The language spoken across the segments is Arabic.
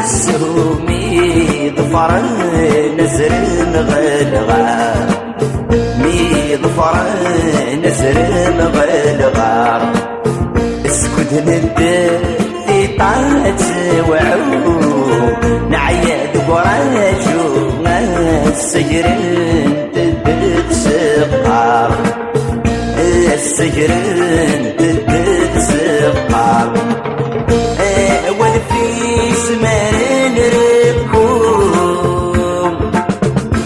السهومي ظفر نزر مغلغار مي ظفر نزر مغلغار اسكت ندي طاعت وعو نعيد وراجو السجر تدد سقار السجر تدد سقار والفيس مرن ركوم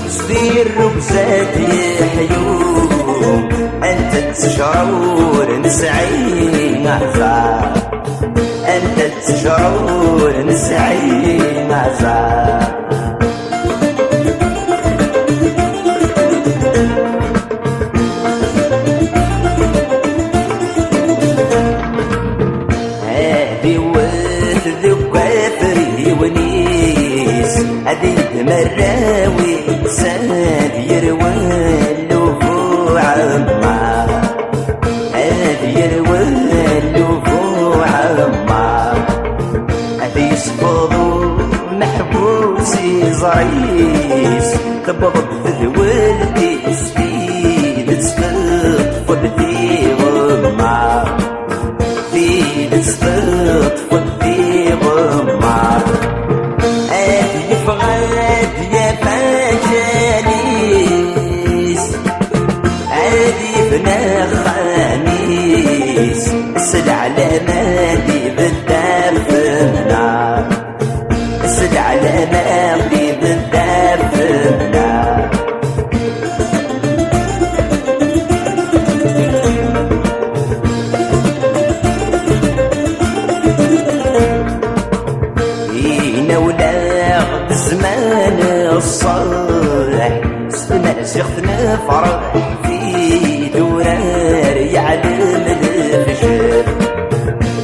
سدير ركزات يحيوم انت تشعر نسعي معزار انت تشعر نسعي معزار هذه مراوي ساد يروالو فو عمار هذه يروالو فو عمار هذه يسفضو محبوسي زريس تبغض ذولتي سفيد تسقط فضتي غمار فيد تسقط فضتي غمار فغاد يا فاجانيس عادي بنا خانيس اسد على مادي بالدار في النار اسد على مادي بالدار في النار زمان الصالح سفنا شيختنا فرح في دورار يعلم الفجر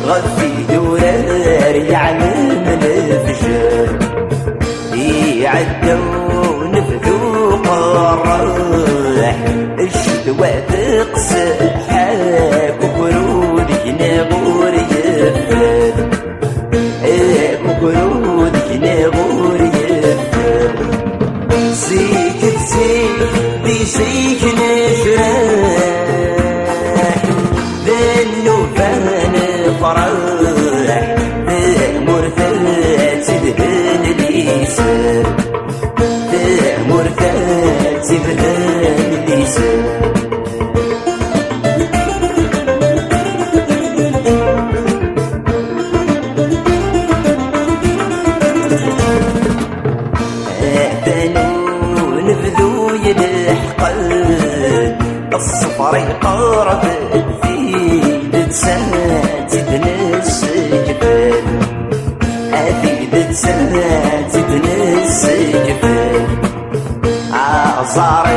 غد في دورار يعلم الفجر يعدوا نفذوا قراح الشدوى تقسحاك وبرودك نغور يفل وبرودك نغور زيك نجرح ذنو فان فرح مرثات ذهن ليسر مرثات ذهن ليسر الصفر يقرب في دسات تدنس جبال هذي دسات تدنس جبال عصار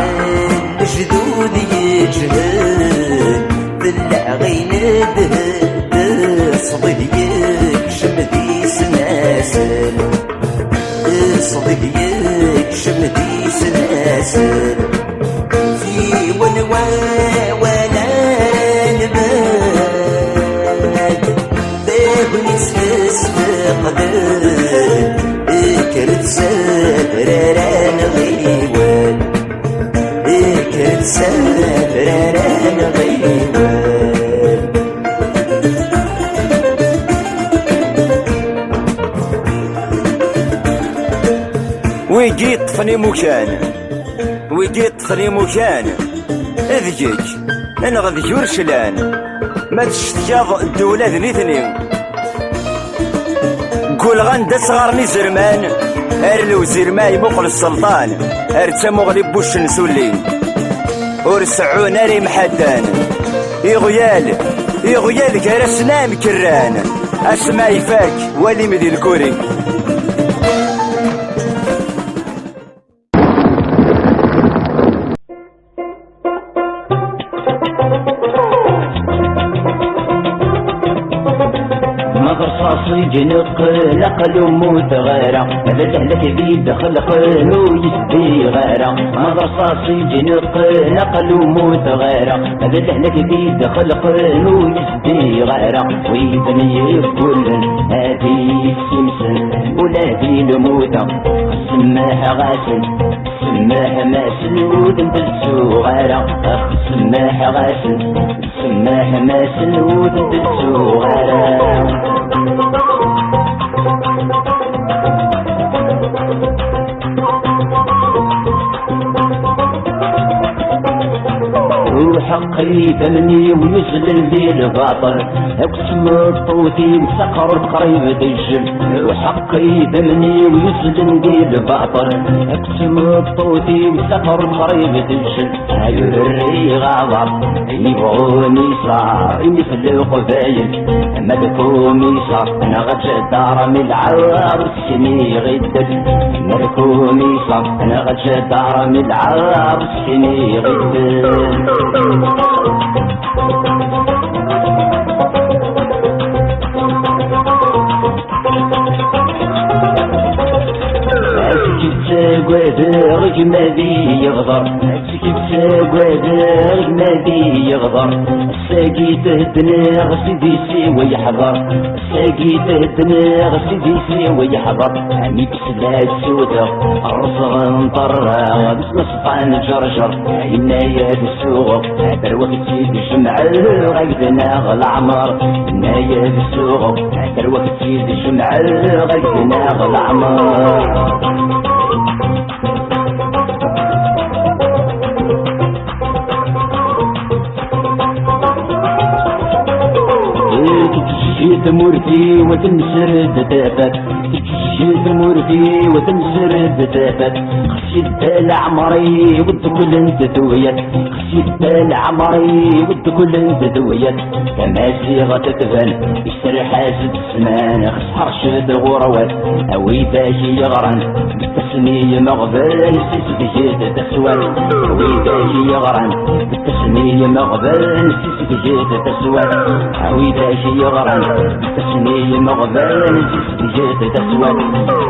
الجدود يجهد بالعغين دهد صدق يكشمدي سناسل صدق يكشمدي سناسل ولا نبات بابن استقدر اكرت سفران غيوان اكرت سفران غيوان ويجي طفني مكان ويجي طفني مكان اذجيج انا غادي جورشلان ما تشتجاض الدولة ذنيثني قول غندا صغارني زرمان ارلو زرماي مقل السلطان ارتمو غلي بوش نسولين ورسعون اري محدان يغيال كرسنا مكران اسما يفاك ولي مدي الكوري جنق لقلو متغيرة هذا تهلك بيد خلق ويسبي غيرة ماذا صاصي جنق لقلو متغيرة هذا تهلك بيد خلق ويسبي غيرة ويبني كل هذه السمسن ولادي في الموتى سماح غاسل سماح ماسلود بالسوغارة سماح غاسل سماح ماسلود بالسوغارة وحقي دمني ويسلم لي الباطل اقسم الطوتي وسقر القريب دجل وحقي دمني ويسلم لي الباطل اقسم الطوتي وسقر القريب دجل هايوري غاضر يبغوني صار مثل القبايل ملكومي صار انا غجا دار من العار السني غدل ملكومي صار انا غجا دار من العار السني غدل تساقوادر جمادي يغضر تساقوادر جمادي يغضر ساقي تهدنا غسدي سوى يحضر ساقي تهدنا غسدي سوى يحضر عمي بسلات سودا الرصغ مطرة بس نصفان جرجر عينايا بالسوق عبر وقت سيد الجمع غيدنا غالعمر عينايا بالسوق عبر وقت سيد الجمع غيدنا غالعمر جيت مورتي وتنسرد دافك جيت مورتي وتنسرد دافك خسيت العمري ود كل انت دويت خسيت العمري ود كل انت دويت كما صيغة تتبان يسر حاسد السمان خس حرشد غروات اوي باجي يغرن بالتسمية مغبل سيس بجيت تسوال اوي باجي يغرن بالتسمية مغبل سيس بجيت تسوال اوي باجي يغرن بالتسمية مغبل سيس بجيت تسوال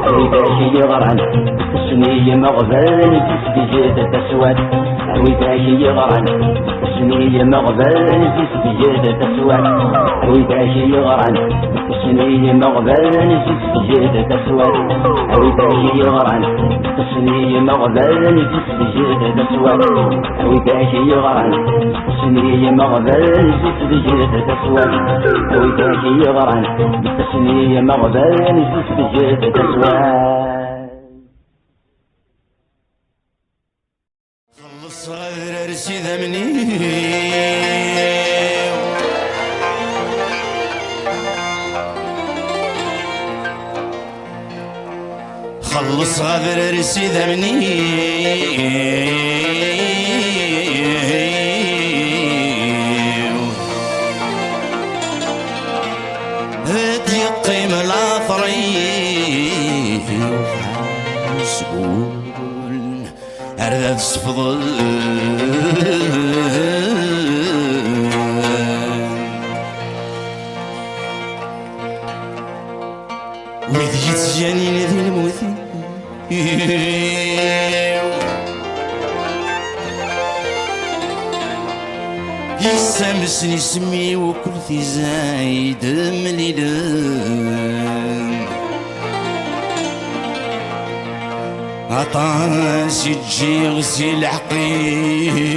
اوي باجي يغرن بالتسمية مغبل سيس بجيت تسوال اوي باجي يغرن بالتسمية مغبل سيس بجيت تسوال اوي باجي يغرن بالتسمية مغبل سيس بجيت تسوال اوي باجي يغرن بالتسمية مغبل سيس بجيت تسوال اوي باجي يغرن بالتسمية مغبل سيس بجيت تسوال اوي باجي يغرن بالتسمية مغبل سيس بجيت تسوال خلص غير ارسي ذمني خلص غير ارسي ذمني هدي القيمة العطري مسؤول أردت تفضل وإذ جيت جاني ذي الموثي يسامسني سمي وكل في زايد مليلان عطاسي تجي غسيل عقيل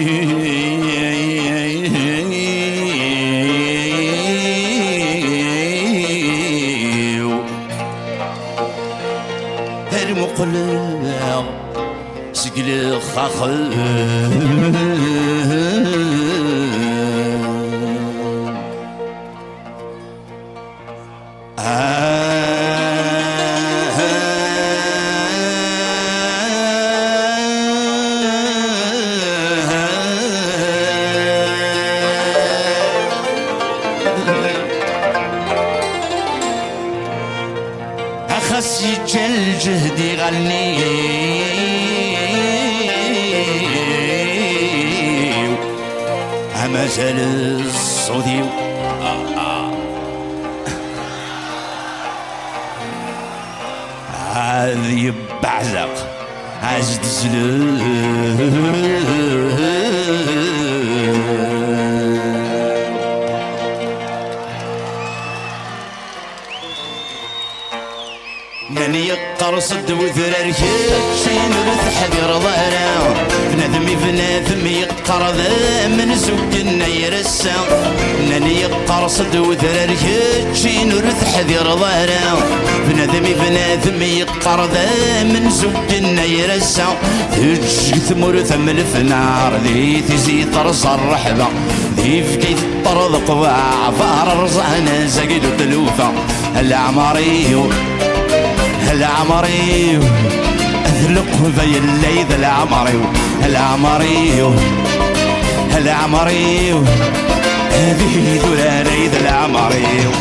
المقلع سقل خاخل أخسي جل جهدي غني أمازال الصودي هذي بعزق عزد زلال ناني قرصد وذرار كاتشين وتحذير ضارا بنادم يقر ذا من زوجنا يرسا ناني قرصد وذرار كاتشين وتحذير ضارا بنادم يقر ذا من زوجنا يرسا تجي ثمر ثم الفنار ذي تزي طرص الرحبة ذي فكيت طرد قواع فار رزعنا زقيد وتلوفة العماريو العمريو اذلق في الليل العمريو العمريو العمريو هذه ذلاليد العمريو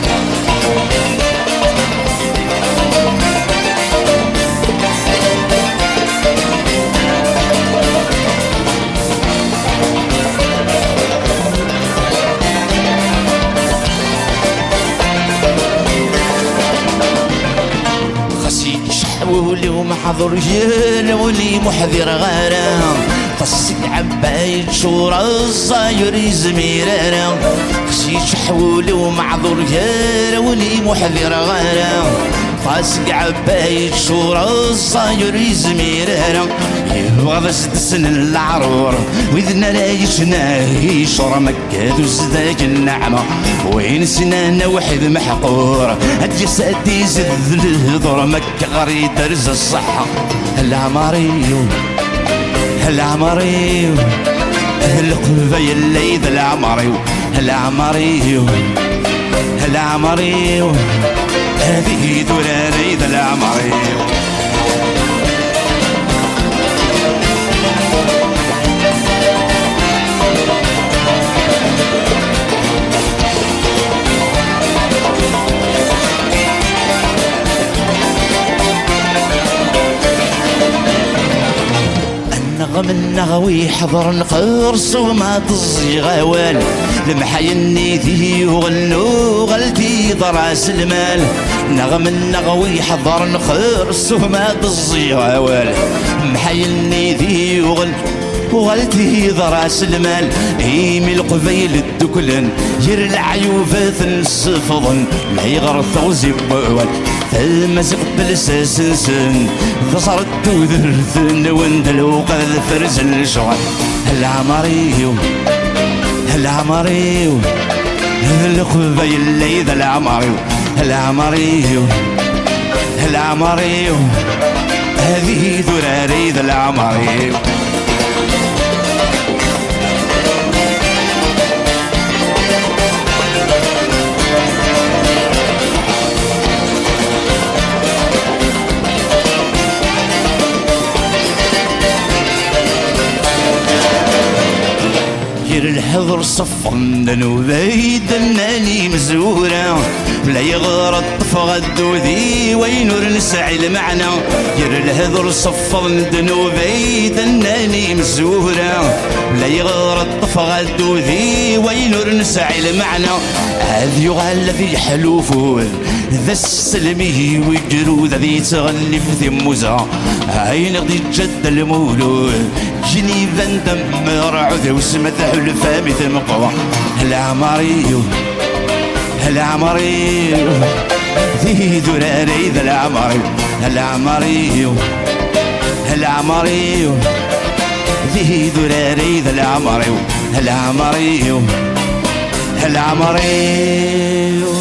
ولي ومحضر جيل ولي محذر غارة قصي عبايد شورى الصاير يزميرارا خشي شحولي ومعذور جيل ولي محذر غارة قاسق عبايد شورى الصاير يزميرارا يبغى بس تسن العرور وإذنا لا يشناهي شرى مكاد وزداج النعمة وين سنانا وحد محقور الجسد يزد الهضر مكة غري درز الصحة العمريو العمريو القلبي الليل العمريو العمريو العمريو هذه دولاريد العمريو النغم النغوي حضر نقرص وما تزي غوال لمحي النيدي وغنو غلتي ضراس المال نغم النغوي حضر نقرص وما تزي غوال محي النيدي وغلتي ضراس المال ايمي القبيل الدكلن ير العيوفات الصفضن لا يغرث وزبوال المزق بالساسن فصرت وذرثن وندلو قد فرز الشغل العمريو العمريو القبيل الليل العمريو العمريو العمريو هذه ذراريد العمريو الحضر صفن دنوبيد الناني مزورة لا يغرى الطفغد وذي وينور نسعي المعنى ير الهذر صفن دنوبيد الناني مزورة لا يغرى الطفغد وذي وينور نسعي المعنى هذ يغال ذي حلوفون ذا السلمي وجرود ذي تغلف ذي موزة هاين غدي جد المولود جنيفا دمر عذي وسمت حلفا مثل مقوى العمريو العمريو ذي ذراري ذا العمريو العمريو العمريو ذي ذراري ذا العمريو العمريو العمريو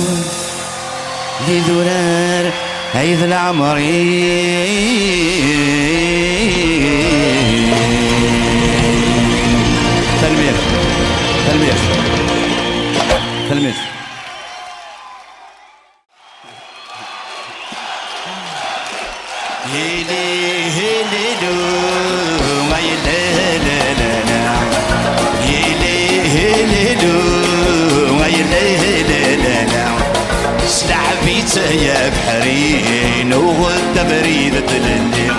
ذي ذرار هيذ العمريو تلميذ تلميذ تلميذ هيلي هيلي دو ما يلي هيلي هيلي دو ما يلي سلعبيته يا بحرين وغد بريدة الليل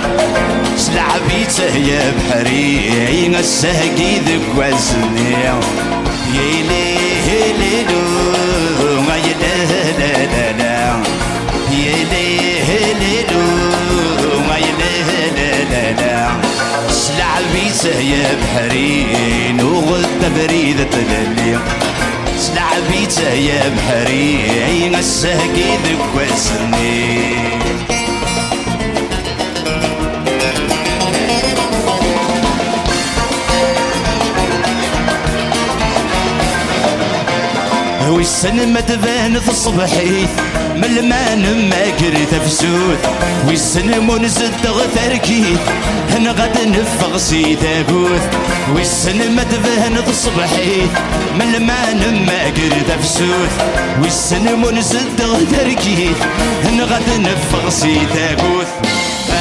سلعبيته يا بحرين السهقي ذك وزني يلي هيلي دو ما يلي يلي هيلي دو ما يلي سلعبيته يا بحرين وغد بريدة الليل سلعبيته يا بحرين السهقي ذك وزني ويسن ما تبان في الصبحيت من المان ما قريت فسود ويسن منزد غتركيت هنا غد نفغ سي تابوت ويسن ما تبان في الصبحيت من المان ما قريت فسود ويسن منزد غتركيت هنا غد نفغ سي تابوت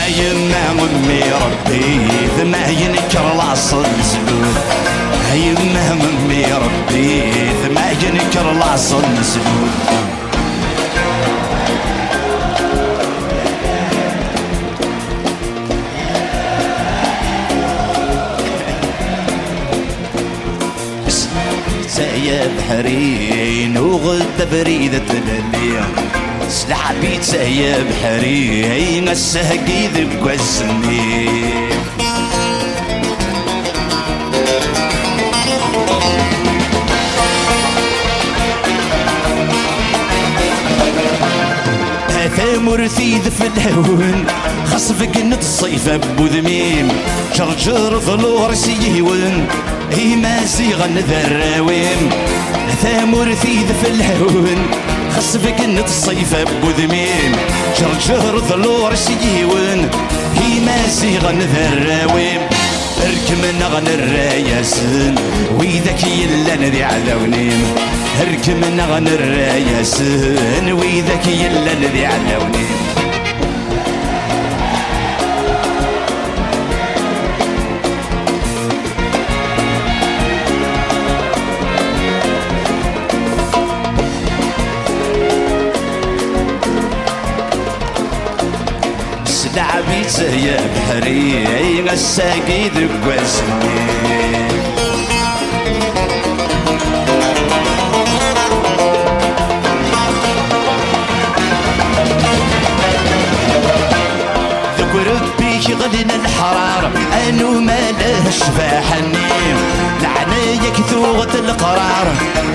يما امي ربي ما ينكر العصر مسدود يما امي ربي ما ينكر العصر مسدود يا بحرين وغد بريدة الليل سلعبيت يا بحرين السهقي ذب وزني ثامر ثيذ في الهون خصفك نتصيف بوذميم شرجر ظلور سيهون هي ما زيغن ذراويم ثامر ثيذ في الهون خصفك نتصيف بوذميم شرجر ظلور سيهون هي ما زيغن ذراويم اركم نغن الرايسن ويذاك يلا نذي عذاونيم اركم نغن الرايسن ويذاك يلا نذي عذاونيم لعبيت يا بحري غساقي ذب وزني ذك ربي غلنا الحرار انو ما له شفاحني لعنايك ثوغة القرار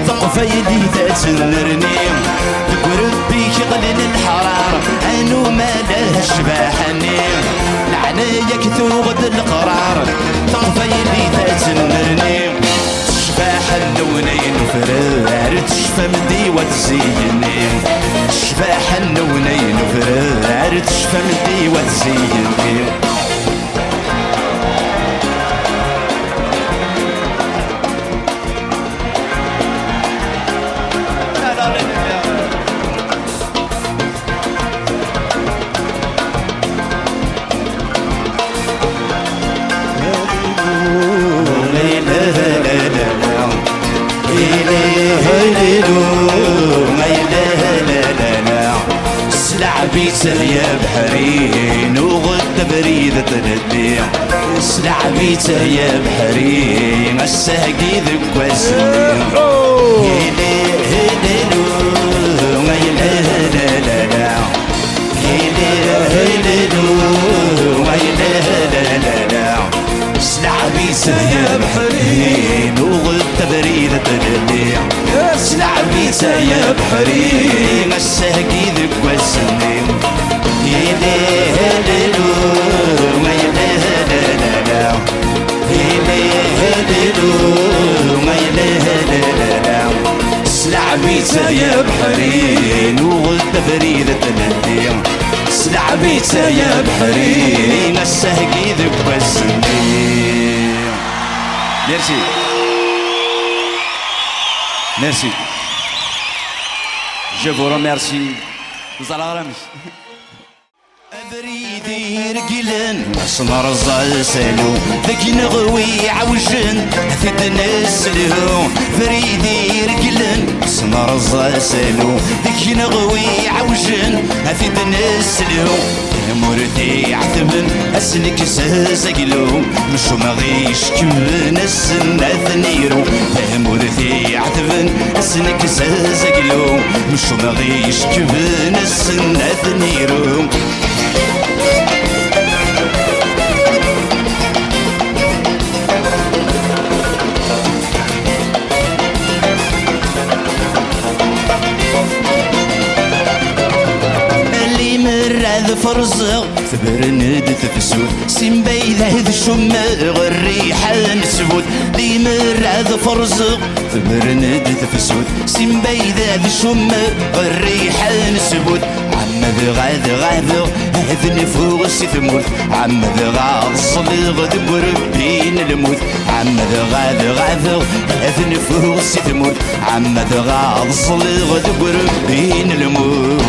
ثقفي لي ذات النرنيم ذك ربي غلنا الحرار انو ما له شفاحني لعنايك ثوغة القرار ثقفي لي ذات النرنيم تشفاح اللونين فرار تشفى مدي وتزيني تشفاح اللونين فرار تشفى مدي وتزيني سلعبيت يا بحرين وغد بريدة الليل سلعبيت يا بحرين الساقي ذك وزني هيلي هيلي هيلي سلعبيت يا بحرين وغد بريدة الليل سلعبيت يا بحرين الساقي ذك وزني هيلي هيلي سلعبيت يا بحرين وغد بريدة الليل سلعبيت يا بحرين الساقي ذك وزني. Merci. Merci. Je vous remercie. Vous allez remercier. بريدي رجلن اسمر الزلسلو ذاك نغوي عوجن ثد نسلو فريدي رجلن اسمر الزلسلو ذاك نغوي عوجن ثد نسلو مرتي عتبن اسلك سازقلو مشو مغيش كمن السنة ثنيرو مرتي عتبن اسلك سازقلو مشو مغيش كمن السنة ثنيرو ذا فرزغ ثبرند تفسود سيمبي ذا شم الريحة نسود لي مرة ذا فرزغ ثبرند تفسود سيمبي ذا شم الريحة نسود عمد غاذ هذ نفوس ثموت عمد غاذ صليغ دبر بين الموت عمد غاذ هذ نفوس ثموت عمد غاذ صليغ دبر بين الموت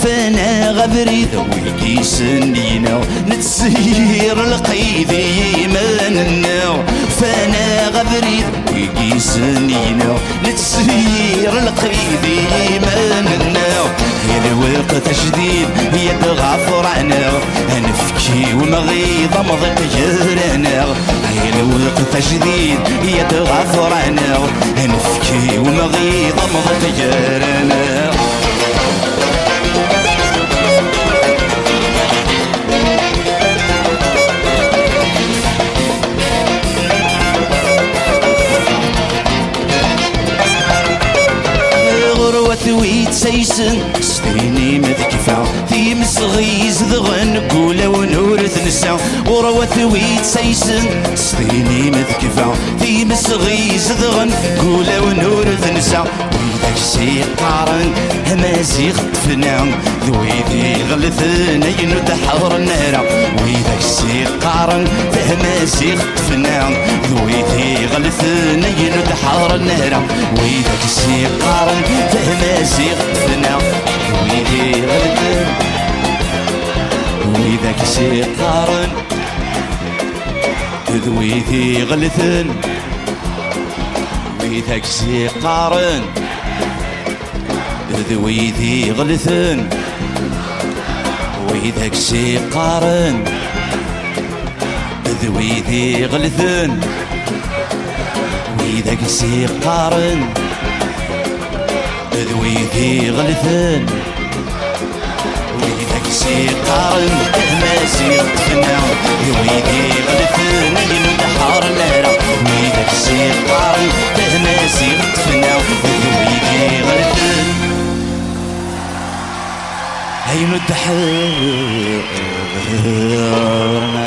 فانا غبري ذويكي سنينا نتسير القيدي مننا فانا غبري ذويكي سنينا نتسير القيدي مننا هي الوقت جديد هي تغفر عنا نفكي ومغيض مضيق جرنا هي الوقت جديد هي تغفر عنا نفكي ومغيض مضيق جرنا ثويت سيسن سديني مذكفا في مسغيز ذغن قولة ونورث نسا وروا ثويت سيسن سديني مذكفا في مسغيز ذغن قولة ونورث نسا ويدك سيقارن همازيغ تفنان ذويدي غلثنا ينود حور النهرة ويدك سيقارن همازيغ تفنان ذويدي غلثنا ينود حور النهرة ويدك سيقارن همازيغ تفنان ذويدي غلثنا ويدك سيقارن ذويدي غلثن ويدك سيقارن ذويدي غلثن ويدك سيقارن ذويدي غلثن ويدك سيقارن ذويدي غلثن ويدك سيقارن همازيغ تفنان ذويدي غلثن ينود حار الهرة ويدك سيقارن همازيغ تفنان ذويدي غلثن ينود حار الهرة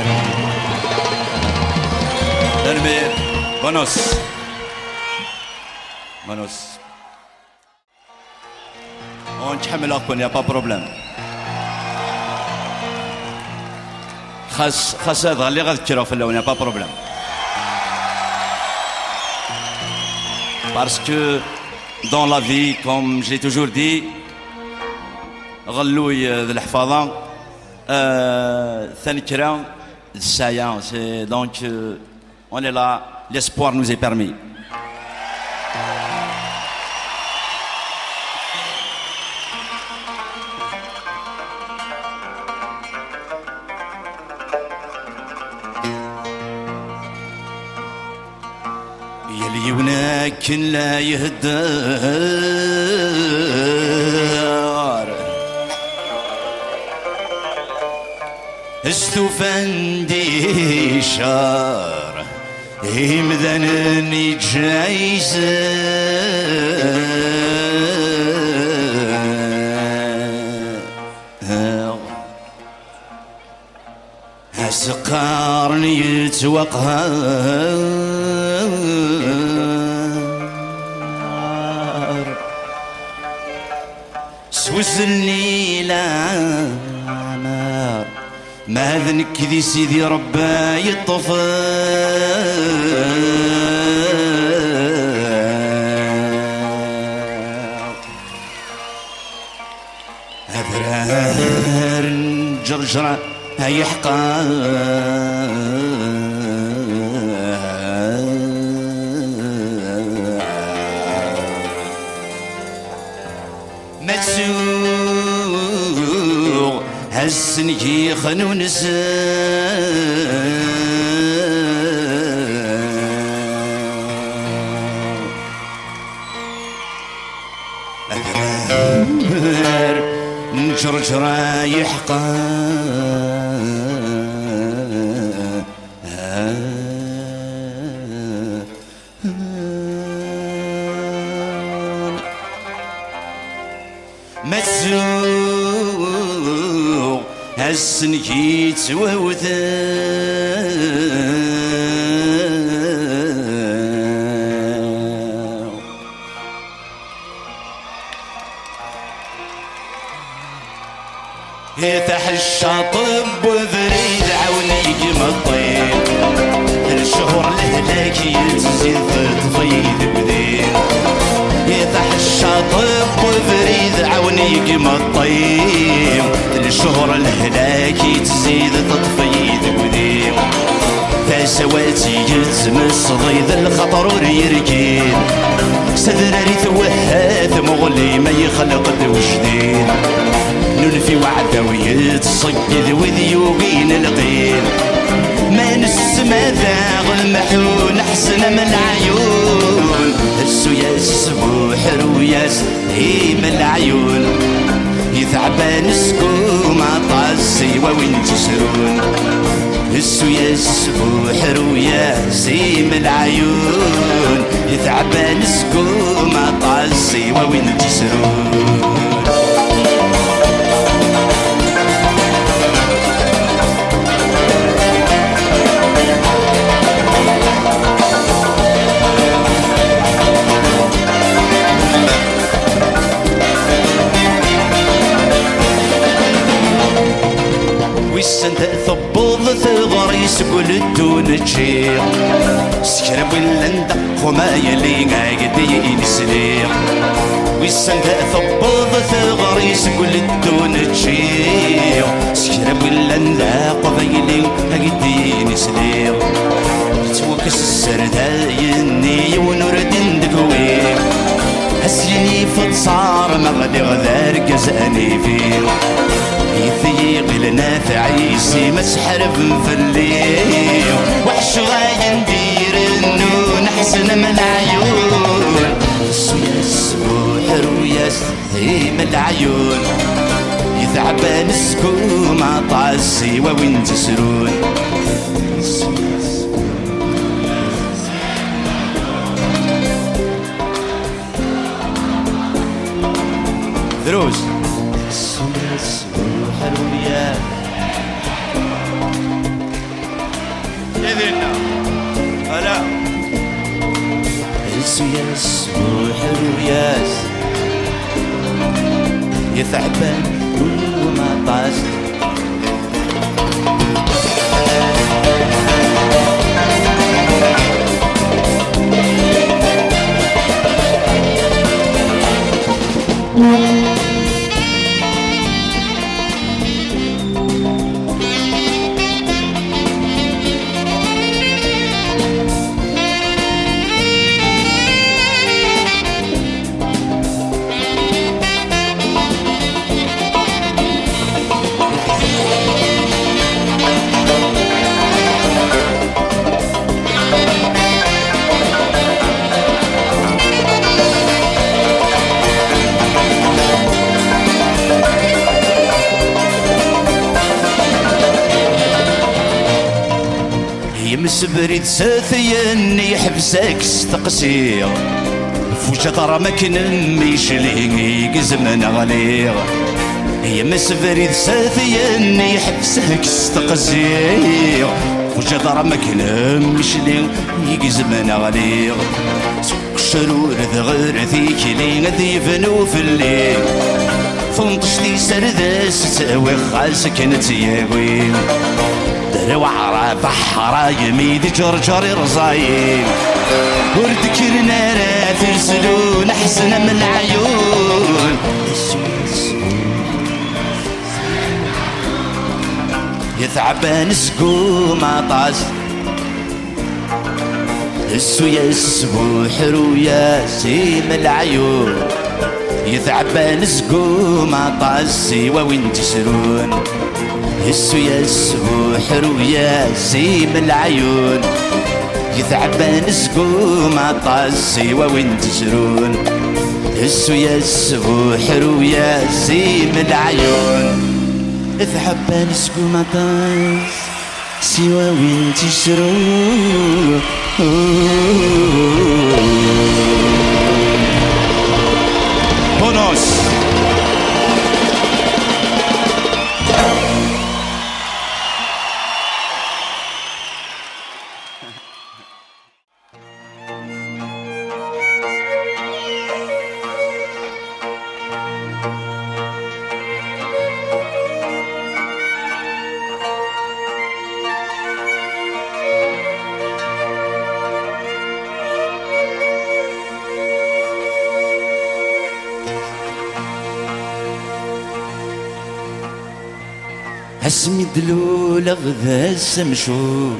بونوس ونتحمل أكون يا با بروبليم خاص هذا اللي غتكرهو في اللون يا با بروبليم parce que dans la vie comme j'ai toujours dit غلوي ذي الحفاظة ثنكرة السايا c'est donc on est là l'espoir nous est permis يلي وناكن لا يهدر استفندي شار يمذنني جايزة هسقارني يتوقهر سوزني لا نار ما ذنك ذي سيدي ربا يطفر أذرار جرجرة هاي حقار متسوق هالسنكي خنون أذرار جرجرة يحقار السنكي توثاو يفتح الشاطب وذريد عونيك مطيب الشهر الهلاك يتزيد تفيد بدين يفتح الشاطب وذريد عونيك مطيب الشهر الهلاك يتزيد تطفيد بدين فسواتي يتمس ضيد الخطر وريركين سذراري توهات مغلي ما يخلق دوجدين ننفي وعده ويتصيد وذيوبين القيل ما نسمى ذاغ المحون احسن من العيون السو ياس بوحر وياس هيم العيون يثعبان سكوم عطاسي وين تسرون السو ياس بوحر وياس هيم العيون يثعبان سكوم عطاسي وين تسرون ويسن تثبض ثغريس قل دون تشير سكرب ولا ندق وما يلي قاعدي نسلير ويسن تثبض ثغريس قل دون تشير سكرب ولا ندق وما يلي قاعدي نسلير توكس السردايني ونرد ندكوير هسلني فتصار مغلي غذار قزاني فيه يثيق لنا عيسي مسحرف في الليل وحش غاي ندير النون احسن من العيون سوياس بوحر وياس هيم العيون يثعبان سكوم عطاسي وين تسرون دروس حلويات يذنا هلا السياس والحلويات يثعبان وما طاس مسبريد ساثيني حبسك استقسير فوجة رمك نميش ليني زمن غلير هي مسبريد ساثيني حبسك استقسير فوجة رمك نميش ليني زمن غلير شرور ذغر ذيك لين ذيفنو في الليل فنطش لي سردس تساوي خالسك نتياوي وعرا بحرا يميد جرجر رزايم وردكرنا راه ترسلون احسن من العيون يثعبان سقوم عطاس السوياس بوحر وياسيم العيون يثعبان سقوم عطاسي وين تسرون السوياس بوحر وياسيم العيون يثعبان سقوم عطاسي وين تسرون السوياس بوحر وياسيم العيون يثعبان سقوم عطاسي وين تسرون بونوس اسمي دلول غدا السمشور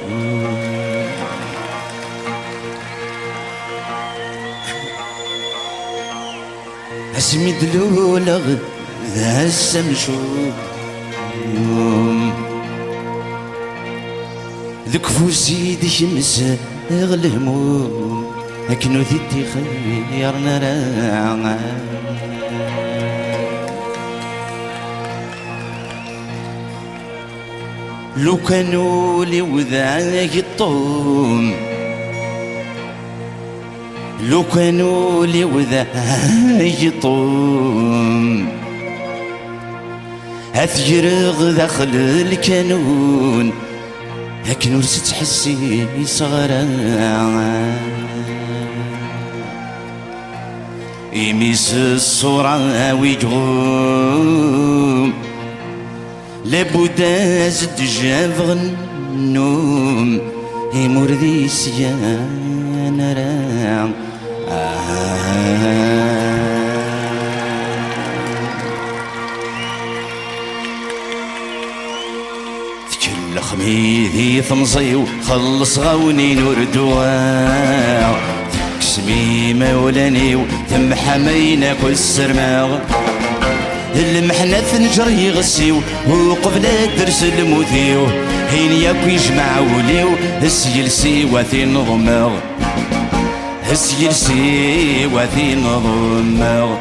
اسمي دلول غدا السمشور ذك فوزي دي شمس الهموم لكن ذيتي خير نرى لو كانوا لي وذاك الطوم لو كانوا لي وذاك الطوم أثيرغ داخل الكانون لكن ورست تحسي صغرا يميس الصورة ويجغوم لابد زد جافغ النوم يمور ذي سيان رام ذكر خميذي ثمصيو خلص غوني نور دواء كسمي مولاني ثم حمينا كل السرماغ المحنة نجري غسيو وقبل درس الموثيو هين ياكو يجمع وليو السيلسي وثي نظمغ السيلسي وثي نظمغ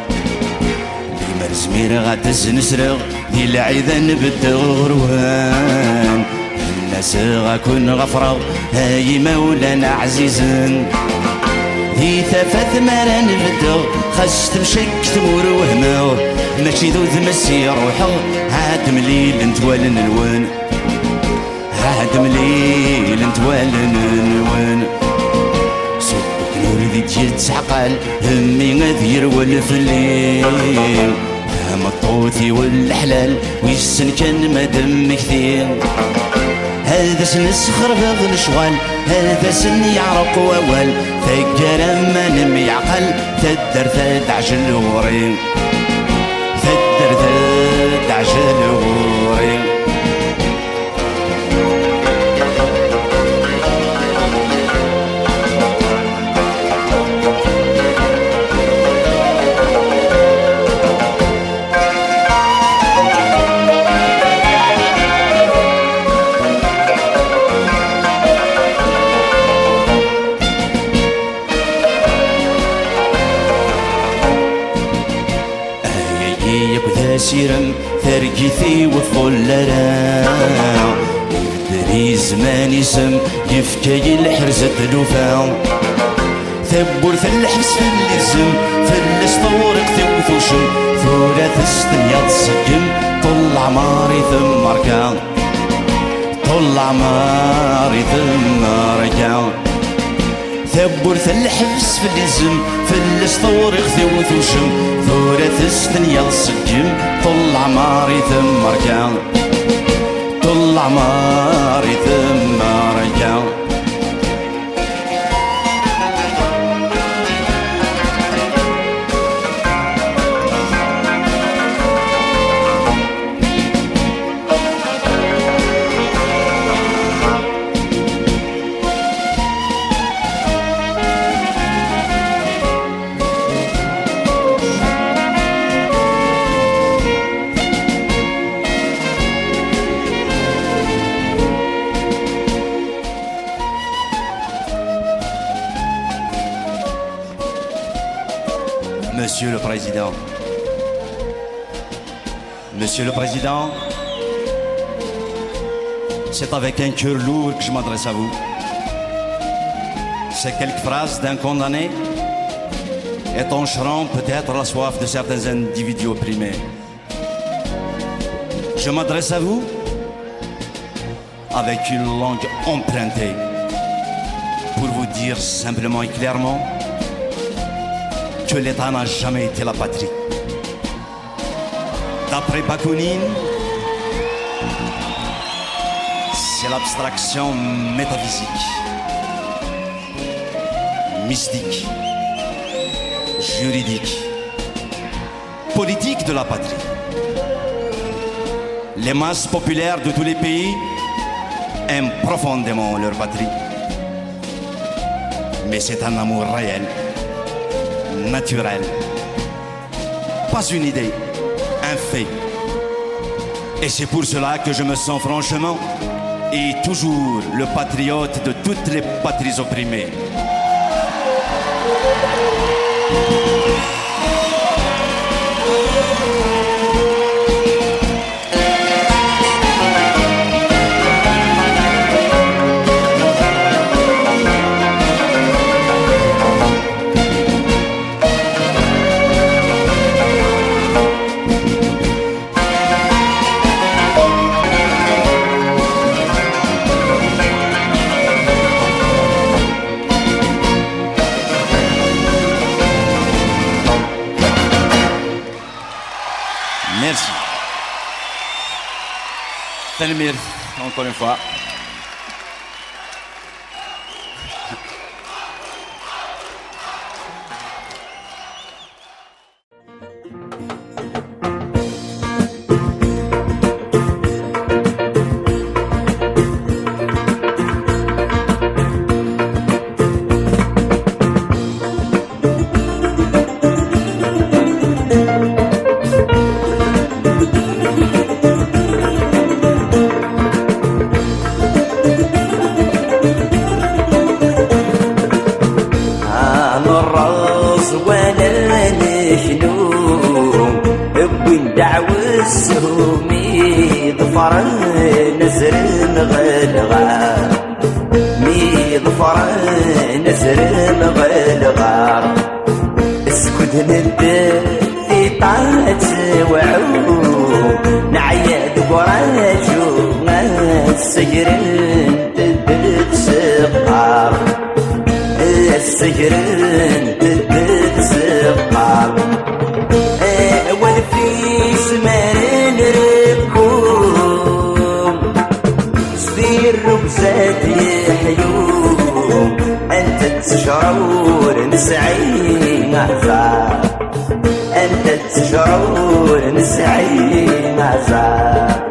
ديما الزمير غاتز نسرغ دي العيذا نبدغ غروان الناس غاكون غفرغ هاي مولانا عزيزا دي ثفاث مرا نبدغ خاش تمشك تمور وهمغ ماشي ذو ذمسي روحه عاد مليل نتوالن الوان عاد مليل نتوالن الوان صدق نور ذي تجي تعقل همي غادير والفليل هم الطوثي والحلال ويسن كان مدم كثير هذا سن السخر نشوال هذا سن يعرق ووال فكر ما نم يعقل تدر ثاد عجل ورين تدر ثاد عجل ورين سيرم ثرقيثي وفولرا يدري زمان يسم يفكي الحرزة الوفا ثبور ثلحبس في اللزم فلس طورق ثوثوشم ثلاث ستنيا تصقم طل عماري ثم ركا طل عماري ثم ركا ثبور ثلحبس في اللزم فلس طورق ثوثوشم ثلاث ستنيا تصقم طل عماري ثم ركا طل عماري ثم ركا Monsieur le Président, c'est avec un cœur lourd que je m'adresse à vous. Ces quelques phrases d'un condamné étancheront peut-être la soif de certains individus opprimés. Je m'adresse à vous avec une langue empruntée pour vous dire simplement et clairement que l'État n'a jamais été la patrie. D'après Bakounine, c'est l'abstraction métaphysique, mystique, juridique, politique de la patrie. Les masses populaires de tous les pays aiment profondément leur patrie. Mais c'est un amour réel, naturel. Pas une idée, un fait. Et c'est pour cela que je me sens franchement et toujours le patriote de toutes les patries opprimées. Merci. Tanmir, encore une fois. السهومي ظفر نزر غلغار مي ظفر نزر غلغار اسكت ندي طالت وعو نعيد وراجو السجر تدد سقار السجر تدد سقار والفيس مرن ركوم صدير ركزات يحيوم انت تشعر نسعي معزار انت تشعر نسعي معزار